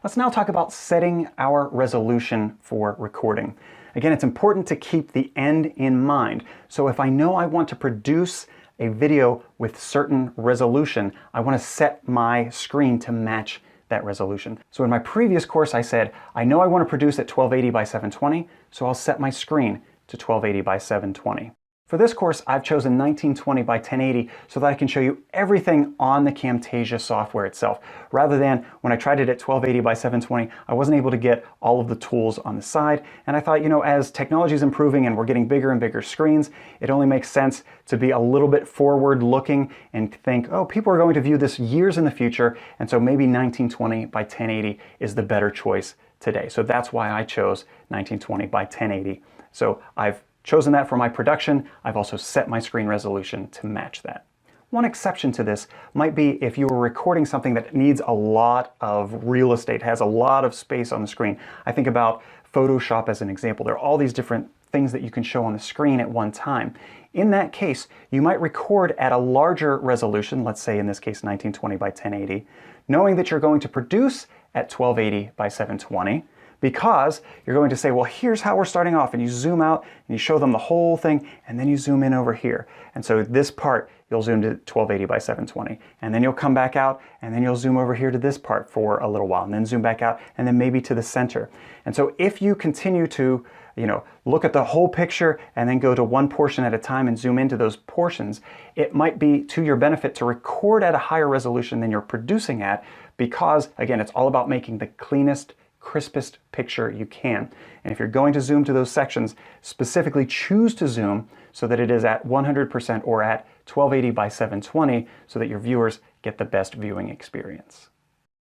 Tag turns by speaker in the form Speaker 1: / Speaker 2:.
Speaker 1: Let's now talk about setting our resolution for recording. Again, it's important to keep the end in mind. So if I know I want to produce a video with certain resolution, I want to set my screen to match that resolution. So in my previous course, I said, I know I want to produce at 1280 by 720, so I'll set my screen to 1280 by 720. For this course, I've chosen 1920 by 1080 so that I can show you everything on the Camtasia software itself, rather than when I tried it at 1280 by 720, I wasn't able to get all of the tools on the side. And I thought, you know, as technology is improving and we're getting bigger and bigger screens, it only makes sense to be a little bit forward looking and think, oh, people are going to view this years in the future, and so maybe 1920 by 1080 is the better choice today. So that's why I chose 1920 by 1080. So I've chosen that for my production. I've also set my screen resolution to match that. One exception to this might be if you were recording something that needs a lot of real estate, has a lot of space on the screen. I think about Photoshop as an example. There are all these different things that you can show on the screen at one time. In that case, you might record at a larger resolution, let's say in this case 1920 by 1080, knowing that you're going to produce at 1280 by 720, because you're going to say, well, here's how we're starting off, and you zoom out and you show them the whole thing, and then you zoom in over here. And so this part, you'll zoom to 1280 by 720, and then you'll come back out, and then you'll zoom over here to this part for a little while, and then zoom back out, and then maybe to the center. And so if you continue to, look at the whole picture and then go to one portion at a time and zoom into those portions, it might be to your benefit to record at a higher resolution than you're producing at, because again, it's all about making the cleanest, crispest picture you can. And if you're going to zoom to those sections, specifically choose to zoom so that it is at 100% or at 1280 by 720 so that your viewers get the best viewing experience.